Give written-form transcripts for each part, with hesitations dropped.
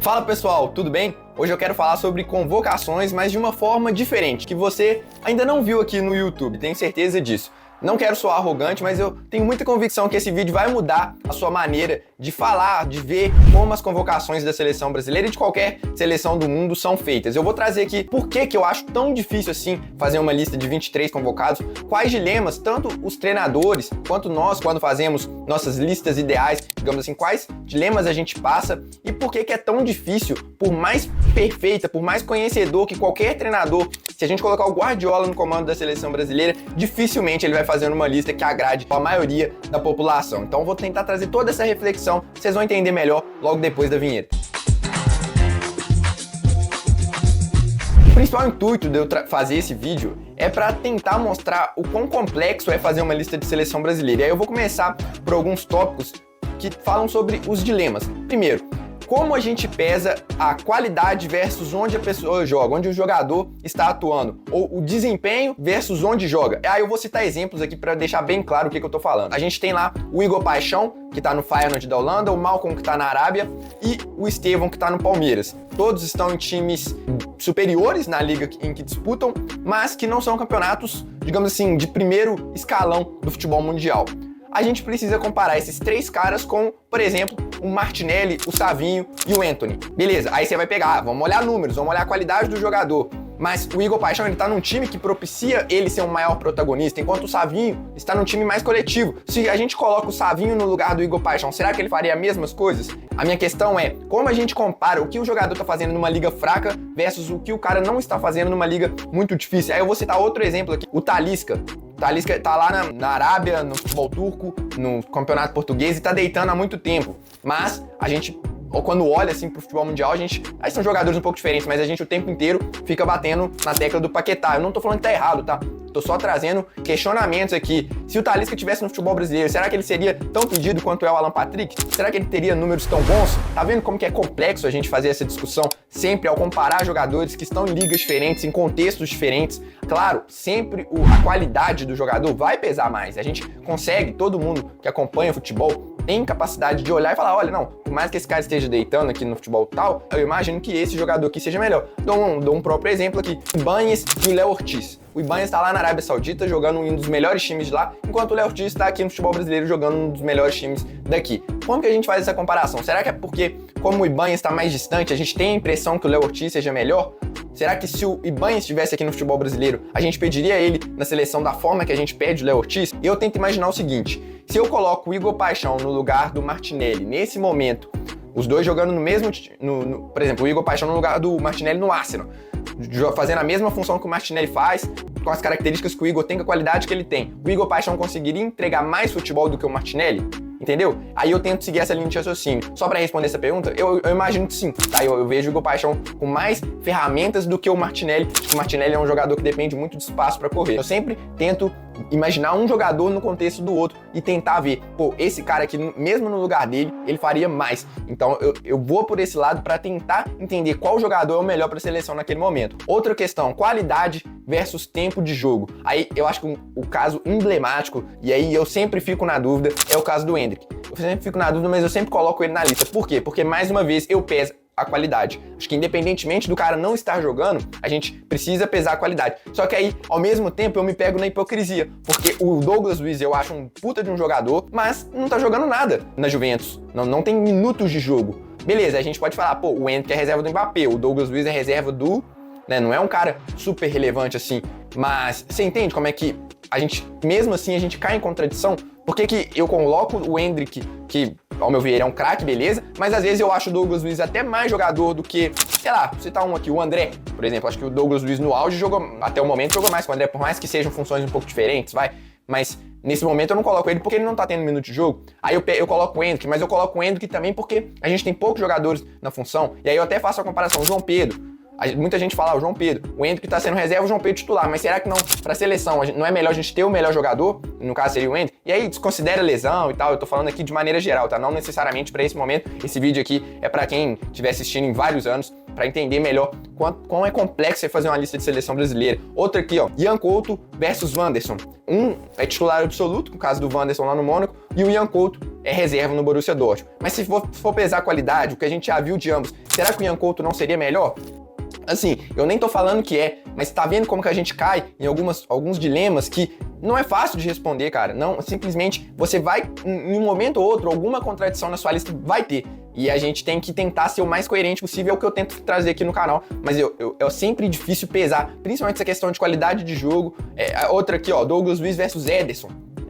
Fala pessoal, tudo bem? Hoje eu quero falar sobre convocações, mas de uma forma diferente, que você ainda não viu aqui no YouTube, tenho certeza disso. Não quero soar arrogante, mas eu tenho muita convicção que esse vídeo vai mudar a sua maneira de falar, de ver como as convocações da seleção brasileira e de qualquer seleção do mundo são feitas. Eu vou trazer aqui por que eu acho tão difícil assim fazer uma lista de 23 convocados, quais dilemas tanto os treinadores quanto nós, quando fazemos nossas listas ideais, digamos assim, quais dilemas a gente passa e por que é tão difícil, por mais perfeita, por mais conhecedor que qualquer treinador, se a gente colocar o Guardiola no comando da seleção brasileira, dificilmente ele vai fazendo uma lista que agrade a maioria da população. Então eu vou tentar trazer toda essa reflexão, vocês vão entender melhor logo depois da vinheta. O principal intuito de eu fazer esse vídeo é para tentar mostrar o quão complexo é fazer uma lista de seleção brasileira. E aí eu vou começar por alguns tópicos que falam sobre os dilemas. Primeiro, como a gente pesa a qualidade versus onde a pessoa joga, onde o jogador está atuando, ou o desempenho versus onde joga. Aí eu vou citar exemplos aqui para deixar bem claro o que eu tô falando. A gente tem lá o Igor Paixão, que tá no Feyenoord da Holanda, o Malcom, que tá na Arábia, e o Estevão, que tá no Palmeiras. Todos estão em times superiores na liga em que disputam, mas que não são campeonatos, digamos assim, de primeiro escalão do futebol mundial. A gente precisa comparar esses três caras com, por exemplo, o Martinelli, o Savinho e o Antony. Beleza, aí você vai pegar, vamos olhar números, vamos olhar a qualidade do jogador. Mas o Igor Paixão, ele tá num time que propicia ele ser um maior protagonista, enquanto o Savinho está num time mais coletivo. Se a gente coloca o Savinho no lugar do Igor Paixão, será que ele faria as mesmas coisas? A minha questão é, como a gente compara o que o jogador tá fazendo numa liga fraca versus o que o cara não está fazendo numa liga muito difícil? Aí eu vou citar outro exemplo aqui, o Talisca. O Talisca tá lá na Arábia, no futebol turco, no campeonato português e tá deitando há muito tempo. Mas a gente, ou quando olha assim pro futebol mundial, aí são jogadores um pouco diferentes, mas a gente o tempo inteiro fica batendo na tecla do Paquetá. Eu não tô falando que tá errado, tá? Tô só trazendo questionamentos aqui. Se o Talisca tivesse no futebol brasileiro, será que ele seria tão pedido quanto é o Alan Patrick? Será que ele teria números tão bons? Tá vendo como que é complexo a gente fazer essa discussão sempre ao comparar jogadores que estão em ligas diferentes, em contextos diferentes? Claro, sempre a qualidade do jogador vai pesar mais. A gente consegue, todo mundo que acompanha futebol tem capacidade de olhar e falar, olha, não, por mais que esse cara esteja deitando aqui no futebol tal, eu imagino que esse jogador aqui seja melhor. Dou um próprio exemplo aqui, o Ibañez e o Léo Ortiz. O Ibañez está lá na Arábia Saudita jogando um dos melhores times de lá, enquanto o Léo Ortiz está aqui no futebol brasileiro jogando um dos melhores times daqui. Como que a gente faz essa comparação? Será que é porque, como o Ibañez está mais distante, a gente tem a impressão que o Léo Ortiz seja melhor? Será que se o Ibañez estivesse aqui no futebol brasileiro, a gente pediria ele na seleção da forma que a gente pede o Léo Ortiz? E eu tento imaginar o seguinte, se eu coloco o Igor Paixão no lugar do Martinelli, nesse momento, os dois jogando no mesmo... por exemplo, o Igor Paixão no lugar do Martinelli no Arsenal, fazendo a mesma função que o Martinelli faz, com as características que o Igor tem, com a qualidade que ele tem. O Igor Paixão conseguiria entregar mais futebol do que o Martinelli? Entendeu? Aí eu tento seguir essa linha de raciocínio. Só para responder essa pergunta, eu imagino que sim. Tá? Eu vejo o Igor Paixão com mais ferramentas do que o Martinelli. O Martinelli é um jogador que depende muito de espaço para correr. Eu sempre tento imaginar um jogador no contexto do outro e tentar ver, pô, esse cara aqui, mesmo no lugar dele, ele faria mais. Então eu vou por esse lado para tentar entender qual jogador é o melhor para a seleção naquele momento. Outra questão, qualidade versus tempo de jogo. Aí eu acho que o caso emblemático, e aí eu sempre fico na dúvida, é o caso do Endrick. Eu sempre fico na dúvida, mas eu sempre coloco ele na lista. Por quê? Porque, mais uma vez, eu peso a qualidade. Acho que independentemente do cara não estar jogando, a gente precisa pesar a qualidade. Só que aí, ao mesmo tempo, eu me pego na hipocrisia. Porque o Douglas Luiz eu acho um puta de um jogador, mas não tá jogando nada na Juventus. Não tem minutos de jogo. Beleza, a gente pode falar, pô, o Endrick é reserva do Mbappé, o Douglas Luiz é reserva do... né, não é um cara super relevante assim. Mas você entende como é que a gente, mesmo assim, a gente cai em contradição? Por que eu coloco o Endrick, que, ao meu ver, é um craque, beleza, mas às vezes eu acho o Douglas Luiz até mais jogador do que, sei lá, vou citar um aqui, o André, por exemplo. Acho que o Douglas Luiz no auge jogou, até o momento, jogou mais que o André, por mais que sejam funções um pouco diferentes, vai, mas nesse momento eu não coloco ele porque ele não tá tendo minuto de jogo. Aí eu coloco o Endrick, mas eu coloco o Endrick também porque a gente tem poucos jogadores na função, e aí eu até faço a comparação, o João Pedro. Muita gente fala, o João Pedro, o Endrick tá sendo reserva, o João Pedro titular, mas será que não, pra seleção, não é melhor a gente ter o melhor jogador? No caso seria o Endrick. E aí desconsidera lesão e tal, eu tô falando aqui de maneira geral, tá? Não necessariamente pra esse momento, esse vídeo aqui é pra quem estiver assistindo em vários anos, pra entender melhor quão é complexo você fazer uma lista de seleção brasileira. Outra aqui, ó, Ian Couto versus Wanderson. Um é titular absoluto, no caso do Wanderson lá no Mônaco, e o Ian Couto é reserva no Borussia Dortmund. Mas se for pesar a qualidade, o que a gente já viu de ambos, será que o Ian Couto não seria melhor? Assim, eu nem tô falando que é, mas tá vendo como que a gente cai em alguns dilemas que não é fácil de responder, cara. Não, simplesmente você vai, em um momento ou outro, alguma contradição na sua lista vai ter. E a gente tem que tentar ser o mais coerente possível, é o que eu tento trazer aqui no canal. Mas é sempre difícil pesar, principalmente essa questão de qualidade de jogo. Outra aqui, ó, Douglas Luiz versus Ederson.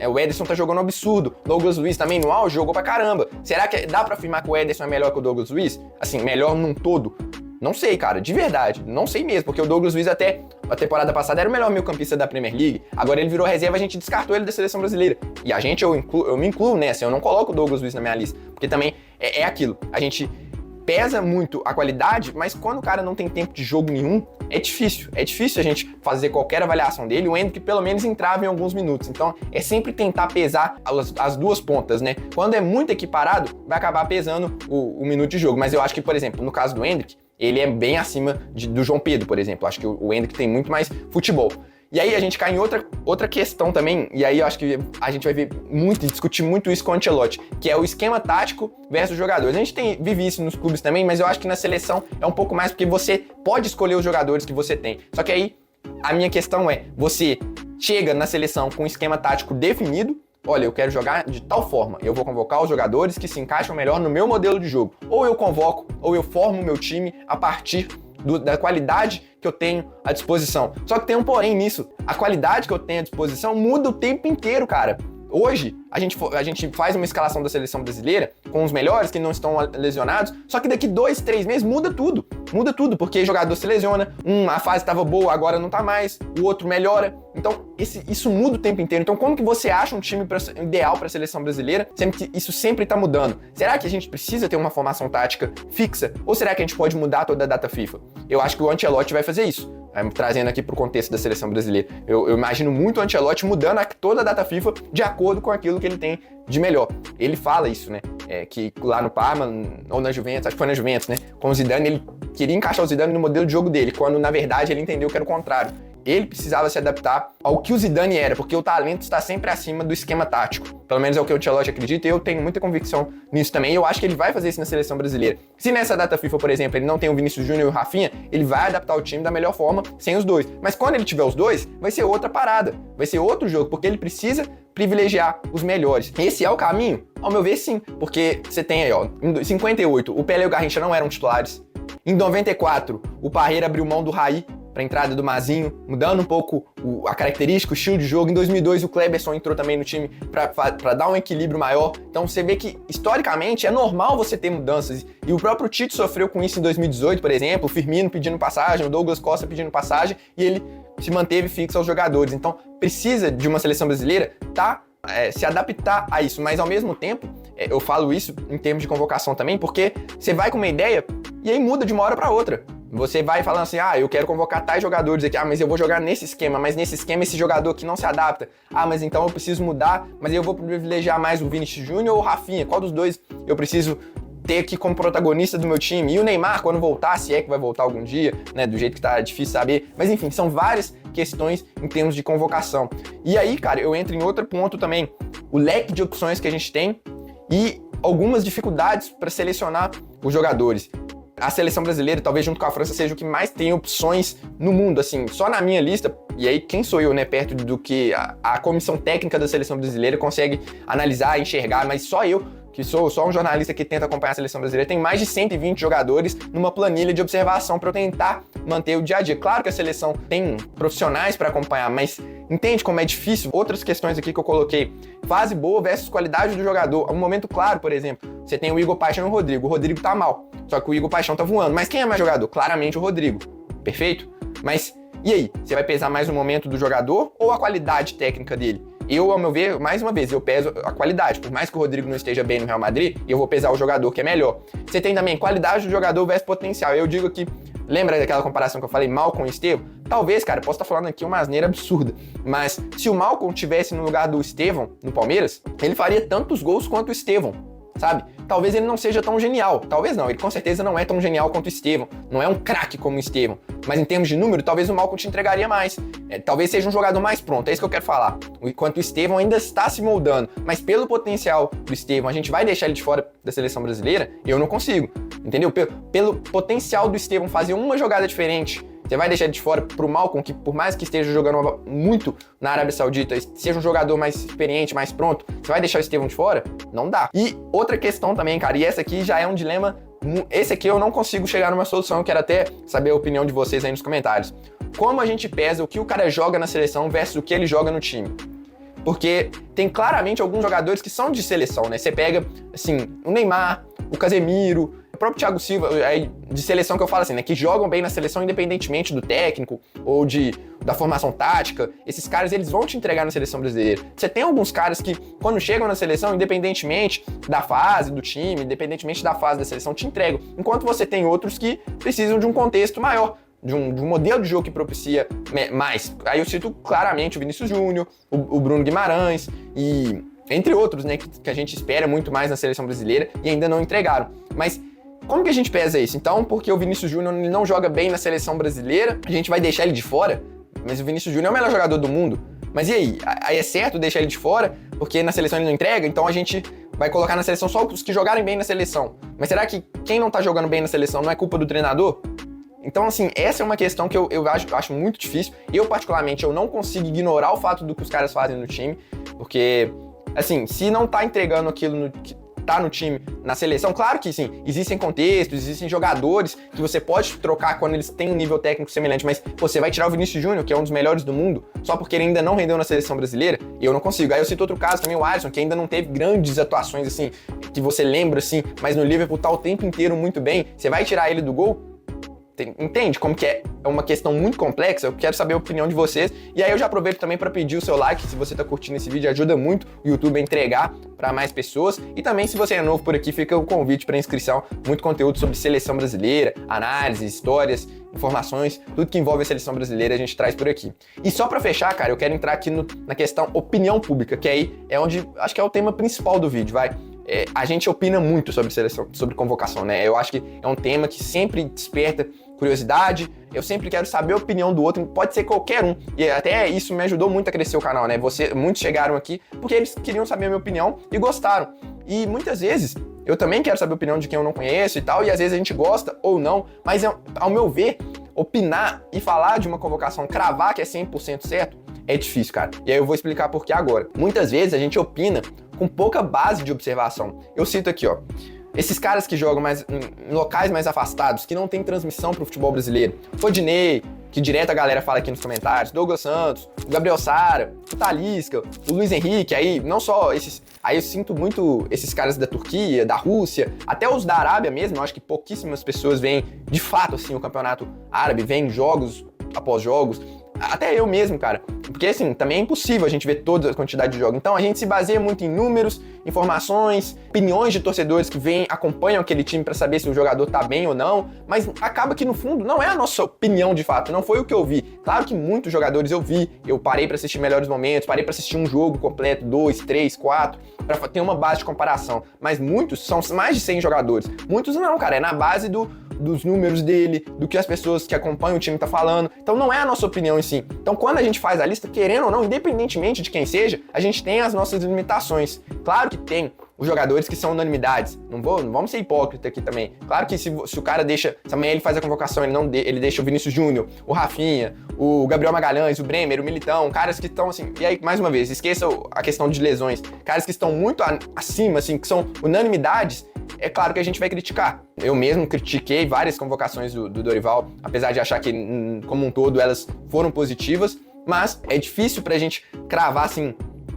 O Ederson tá jogando um absurdo. Douglas Luiz também no auge jogou pra caramba. Será que dá pra afirmar que o Ederson é melhor que o Douglas Luiz? Assim, melhor num todo? Não sei, cara, de verdade, não sei mesmo, porque o Douglas Luiz até a temporada passada era o melhor meio-campista da Premier League, agora ele virou reserva, a gente descartou ele da seleção brasileira. E a gente, eu me incluo nessa, eu não coloco o Douglas Luiz na minha lista, porque também é aquilo, a gente pesa muito a qualidade, mas quando o cara não tem tempo de jogo nenhum, é difícil a gente fazer qualquer avaliação dele, o Endrick pelo menos entrava em alguns minutos, então é sempre tentar pesar as duas pontas, né? Quando é muito equiparado, vai acabar pesando o minuto de jogo, mas eu acho que, por exemplo, no caso do Endrick, ele é bem acima do João Pedro, por exemplo. Acho que o Endrick tem muito mais futebol. E aí a gente cai em outra questão também, e aí eu acho que a gente vai ver muito, discutir muito isso com o Ancelotti, que é o esquema tático versus jogadores. A gente vive isso nos clubes também, mas eu acho que na seleção é um pouco mais porque você pode escolher os jogadores que você tem. Só que aí a minha questão é, você chega na seleção com um esquema tático definido, olha, eu quero jogar de tal forma, eu vou convocar os jogadores que se encaixam melhor no meu modelo de jogo. Ou eu convoco, ou eu formo o meu time a partir da qualidade que eu tenho à disposição. Só que tem um porém nisso, a qualidade que eu tenho à disposição muda o tempo inteiro, cara. Hoje, a gente faz uma escalação da seleção brasileira com os melhores que não estão lesionados, só que daqui 2, 3 meses muda tudo, porque jogador se lesiona, a fase estava boa, agora não tá mais, o outro melhora, então isso muda o tempo inteiro. Então como que você acha um time ideal para a seleção brasileira, sendo que isso sempre tá mudando? Será que a gente precisa ter uma formação tática fixa, ou será que a gente pode mudar toda a data FIFA? Eu acho que o Ancelotti vai fazer isso. Trazendo aqui pro contexto da seleção brasileira. Eu imagino muito o Ancelotti mudando toda a data FIFA de acordo com aquilo que ele tem de melhor. Ele fala isso, né? Que lá no Parma, ou na Juventus, acho que foi na Juventus, né? Com o Zidane, ele queria encaixar o Zidane no modelo de jogo dele, quando na verdade ele entendeu que era o contrário. Ele precisava se adaptar ao que o Zidane era, porque o talento está sempre acima do esquema tático. Pelo menos é o que o Ancelotti acredita, e eu tenho muita convicção nisso também, e eu acho que ele vai fazer isso na seleção brasileira. Se nessa data FIFA, por exemplo, ele não tem o Vinícius Júnior e o Rafinha, ele vai adaptar o time da melhor forma sem os dois. Mas quando ele tiver os dois, vai ser outra parada, vai ser outro jogo, porque ele precisa privilegiar os melhores. Esse é o caminho? Ao meu ver, sim, porque você tem aí, ó, em 58, o Pelé e o Garrincha não eram titulares. Em 94, o Parreira abriu mão do Raí para a entrada do Mazinho, mudando um pouco a característica, o estilo de jogo. Em 2002, o Kleberson entrou também no time para dar um equilíbrio maior. Então você vê que, historicamente, é normal você ter mudanças. E o próprio Tite sofreu com isso em 2018, por exemplo, o Firmino pedindo passagem, o Douglas Costa pedindo passagem, e ele se manteve fixo aos jogadores. Então precisa de uma seleção brasileira se adaptar a isso, mas ao mesmo tempo, eu falo isso em termos de convocação também, porque você vai com uma ideia e aí muda de uma hora para outra. Você vai falando assim, eu quero convocar tais jogadores aqui, mas eu vou jogar nesse esquema, mas nesse esquema esse jogador aqui não se adapta. Mas então eu preciso mudar, mas eu vou privilegiar mais o Vinícius Júnior ou o Rafinha? Qual dos dois eu preciso ter aqui como protagonista do meu time? E o Neymar, quando voltar, se é que vai voltar algum dia, né, do jeito que tá difícil saber. Mas enfim, são várias questões em termos de convocação. E aí, cara, eu entro em outro ponto também, o leque de opções que a gente tem e algumas dificuldades para selecionar os jogadores. A seleção brasileira, talvez junto com a França, seja o que mais tem opções no mundo, assim, só na minha lista, e aí quem sou eu, né, perto do que a comissão técnica da seleção brasileira consegue analisar, enxergar, mas só eu, que sou só um jornalista que tenta acompanhar a seleção brasileira, tem mais de 120 jogadores numa planilha de observação para eu tentar manter o dia a dia. Claro que a seleção tem profissionais para acompanhar, mas entende como é difícil? Outras questões aqui que eu coloquei, fase boa versus qualidade do jogador. Um momento claro, por exemplo, você tem o Igor Paixão e o Rodrigo tá mal, só que o Igor Paixão tá voando, mas quem é mais jogador? Claramente o Rodrigo, perfeito? Mas e aí, você vai pesar mais o momento do jogador ou a qualidade técnica dele? Eu, ao meu ver, mais uma vez, eu peso a qualidade. Por mais que o Rodrigo não esteja bem no Real Madrid, eu vou pesar o jogador que é melhor. Você tem também qualidade do jogador versus potencial. Eu digo que, lembra daquela comparação que eu falei, Malcom e Estevão? Talvez, cara, eu posso estar falando aqui uma asneira absurda, mas se o Malcom tivesse no lugar do Estevão, no Palmeiras, ele faria tantos gols quanto o Estevão, sabe? talvez ele não seja tão genial. Talvez não, ele com certeza não é tão genial quanto o Estevão. Não é um craque como o Estevão. Mas em termos de número, talvez o Malcom te entregaria mais. Talvez seja um jogador mais pronto, é isso que eu quero falar. Enquanto o Estevão ainda está se moldando. Mas pelo potencial do Estevão, a gente vai deixar ele de fora da seleção brasileira? Eu não consigo. Entendeu? Pelo potencial do Estevão fazer uma jogada diferente, você vai deixar ele de fora pro Malcom, que por mais que esteja jogando muito na Arábia Saudita, seja um jogador mais experiente, mais pronto, você vai deixar o Estevão de fora? Não dá. E outra questão também, cara, e essa aqui já é um dilema, esse aqui eu não consigo chegar numa solução, eu quero até saber a opinião de vocês aí nos comentários. Como a gente pesa o que o cara joga na seleção versus o que ele joga no time? Porque tem claramente alguns jogadores que são de seleção, né? Você pega, assim, o Neymar, o Casemiro, o próprio Thiago Silva, de seleção que eu falo assim, né? Que jogam bem na seleção independentemente do técnico ou da formação tática. Esses caras, eles vão te entregar na seleção brasileira. Você tem alguns caras que, quando chegam na seleção, independentemente da fase do time, independentemente da fase da seleção, te entregam. Enquanto você tem outros que precisam de um contexto maior. De um modelo de jogo que propicia mais. Aí eu cito claramente o Vinícius Júnior, o Bruno Guimarães e entre outros, né, que a gente espera muito mais na seleção brasileira e ainda não entregaram. Mas como que a gente pesa isso? Então, porque o Vinícius Júnior não joga bem na seleção brasileira, a gente vai deixar ele de fora? Mas o Vinícius Júnior é o melhor jogador do mundo. Mas e aí? Aí é certo deixar ele de fora, porque na seleção ele não entrega, então a gente vai colocar na seleção só os que jogarem bem na seleção. Mas será que quem não tá jogando bem na seleção não é culpa do treinador? Então, assim, essa é uma questão que eu acho muito difícil. Eu, particularmente, eu não consigo ignorar o fato do que os caras fazem no time, porque, assim, se não tá entregando aquilo que tá no time, na seleção, claro que, sim, existem contextos, existem jogadores que você pode trocar quando eles têm um nível técnico semelhante, mas você vai tirar o Vinícius Júnior, que é um dos melhores do mundo, só porque ele ainda não rendeu na seleção brasileira, e eu não consigo. Aí eu cito outro caso também, o Alisson, que ainda não teve grandes atuações, assim, que você lembra, assim, mas no Liverpool tá o tempo inteiro muito bem, você vai tirar ele do gol? Entende como que é uma questão muito complexa? Eu quero saber a opinião de vocês. E aí eu já aproveito também para pedir o seu like. Se você tá curtindo esse vídeo, ajuda muito o YouTube a entregar para mais pessoas. E também, se você é novo por aqui, fica o convite para inscrição. Muito conteúdo sobre seleção brasileira, análises, histórias, informações, tudo que envolve a seleção brasileira a gente traz por aqui. E só para fechar, cara, eu quero entrar aqui na questão opinião pública, que aí é onde acho que é o tema principal do vídeo, vai. A gente opina muito sobre seleção, sobre convocação, né? Eu acho que é um tema que sempre desperta curiosidade, eu sempre quero saber a opinião do outro, pode ser qualquer um, e até isso me ajudou muito a crescer o canal, né? Muitos chegaram aqui porque eles queriam saber a minha opinião e gostaram. E muitas vezes eu também quero saber a opinião de quem eu não conheço e tal, e às vezes a gente gosta ou não, mas ao meu ver, opinar e falar de uma convocação, cravar que é 100% certo, é difícil, cara. E aí eu vou explicar por que agora. Muitas vezes a gente opina com pouca base de observação. Eu cito aqui, ó, esses caras que jogam em locais mais afastados, que não tem transmissão pro futebol brasileiro. Rodinei, que direto a galera fala aqui nos comentários, Douglas Santos, o Gabriel Sara, o Talisca, o Luiz Henrique, aí não só esses... Aí eu sinto muito esses caras da Turquia, da Rússia, até os da Arábia mesmo, eu acho que pouquíssimas pessoas veem de fato assim o campeonato árabe, veem jogos após jogos. Até eu mesmo, cara. Porque, assim, também é impossível a gente ver toda a quantidade de jogos. Então, a gente se baseia muito em números, informações, opiniões de torcedores que acompanham aquele time pra saber se o jogador tá bem ou não. Mas acaba que, no fundo, não é a nossa opinião de fato. Não foi o que eu vi. Claro que muitos jogadores eu vi. Eu parei pra assistir melhores momentos, parei pra assistir um jogo completo, 2, 3, 4, pra ter uma base de comparação. Mas muitos, são mais de 100 jogadores. Muitos não, cara. É na base dos números dele, do que as pessoas que acompanham o time tá falando. Então não é a nossa opinião em si. Então quando a gente faz a lista, querendo ou não, independentemente de quem seja, a gente tem as nossas limitações. Claro que tem os jogadores que são unanimidades. Não vamos ser hipócritas aqui também. Claro que se o cara deixa, se amanhã ele faz a convocação, ele deixa o Vinícius Júnior, o Rafinha, o Gabriel Magalhães, o Bremer, o Militão, caras que estão assim... E aí, mais uma vez, esqueça a questão de lesões. Caras que estão muito acima, assim, que são unanimidades, é claro que a gente vai criticar. Eu mesmo critiquei várias convocações do Dorival, apesar de achar que, como um todo, elas foram positivas, mas é difícil pra gente cravar, assim,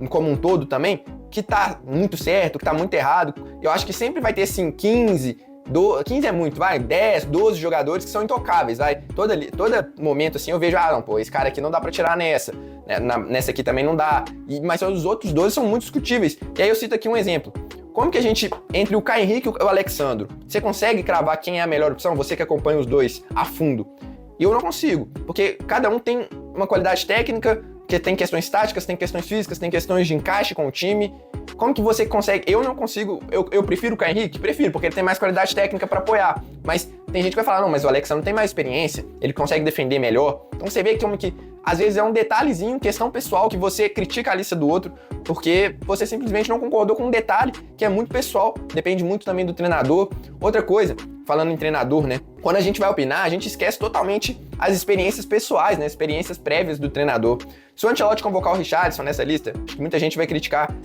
como um todo também, que tá muito certo, que tá muito errado. Eu acho que sempre vai ter, assim, 15 é muito, vai, 10, 12 jogadores que são intocáveis, vai. Todo momento, assim, eu vejo, não, pô, esse cara aqui não dá pra tirar nessa, né? Nessa aqui também não dá, mas os outros 12 são muito discutíveis. E aí eu cito aqui um exemplo. Como que a gente, entre o Caio Henrique e o Alexandro, você consegue cravar quem é a melhor opção? Você que acompanha os dois a fundo. E eu não consigo, porque cada um tem uma qualidade técnica, que tem questões táticas, tem questões físicas, tem questões de encaixe com o time. como que você consegue? Eu não consigo, eu prefiro o Caio Henrique? Prefiro, porque ele tem mais qualidade técnica para apoiar. Mas tem gente que vai falar, não, mas o Alex não tem mais experiência, ele consegue defender melhor. Então você vê como que, às vezes, é um detalhezinho, questão pessoal, que você critica a lista do outro, porque você simplesmente não concordou com um detalhe que é muito pessoal, depende muito também do treinador. Outra coisa, falando em treinador, né? Quando a gente vai opinar, a gente esquece totalmente as experiências pessoais, né? Experiências prévias do treinador. Se o Ancelotti convocar o Richarlison nessa lista, acho que muita gente vai criticar,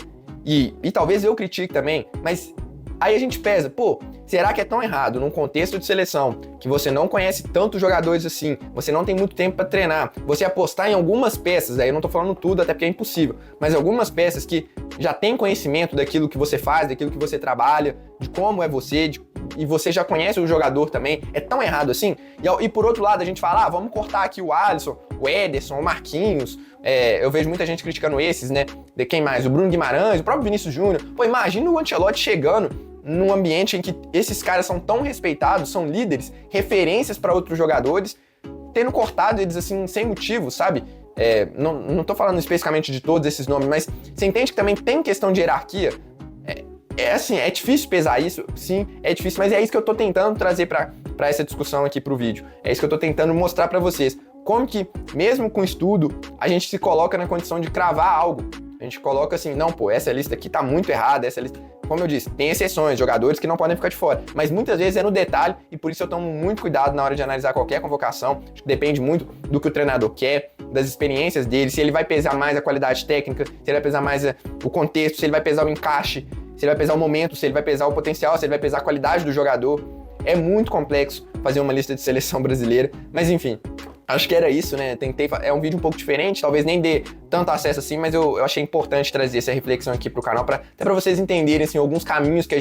e talvez eu critique também, mas aí a gente pesa, pô, será que é tão errado num contexto de seleção, que você não conhece tantos jogadores assim, você não tem muito tempo para treinar, você apostar em algumas peças, aí eu não tô falando tudo, até porque é impossível, mas algumas peças que já têm conhecimento daquilo que você faz, daquilo que você trabalha, de como é você, e você já conhece o jogador também, é tão errado assim? E por outro lado, a gente fala, vamos cortar aqui o Alisson, o Ederson, o Marquinhos, eu vejo muita gente criticando esses, né? De quem mais? O Bruno Guimarães, o próprio Vinícius Júnior. Pô, imagina o Ancelotti chegando num ambiente em que esses caras são tão respeitados, são líderes, referências para outros jogadores, tendo cortado eles assim sem motivo, sabe? Não tô falando especificamente de todos esses nomes, mas você entende que também tem questão de hierarquia? Assim, é difícil pesar isso, sim, é difícil, mas é isso que eu tô tentando trazer pra essa discussão aqui pro vídeo. É isso que eu tô tentando mostrar pra vocês. Como que, mesmo com estudo, a gente se coloca na condição de cravar algo. A gente coloca assim, não, pô, essa lista aqui tá muito errada, essa lista... Como eu disse, tem exceções, jogadores que não podem ficar de fora, mas muitas vezes é no detalhe, e por isso eu tomo muito cuidado na hora de analisar qualquer convocação. Acho que depende muito do que o treinador quer, das experiências dele, se ele vai pesar mais a qualidade técnica, se ele vai pesar mais o contexto, se ele vai pesar o encaixe, se ele vai pesar o momento, se ele vai pesar o potencial, se ele vai pesar a qualidade do jogador. É muito complexo fazer uma lista de seleção brasileira, mas enfim... Acho que era isso, né? É um vídeo um pouco diferente, talvez nem dê tanto acesso assim, mas eu achei importante trazer essa reflexão aqui pro canal, até pra vocês entenderem, assim, alguns caminhos que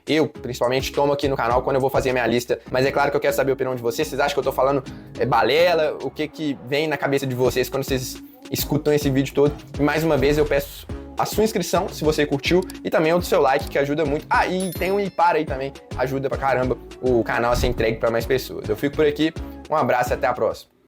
eu principalmente, tomo aqui no canal quando eu vou fazer a minha lista. Mas é claro que eu quero saber a opinião de vocês. Vocês acham que eu tô falando balela? O que vem na cabeça de vocês quando vocês escutam esse vídeo todo? E mais uma vez eu peço a sua inscrição, se você curtiu, e também o seu like, que ajuda muito. E tem um para aí também, ajuda pra caramba o canal a ser entregue pra mais pessoas. Eu fico por aqui, um abraço e até a próxima.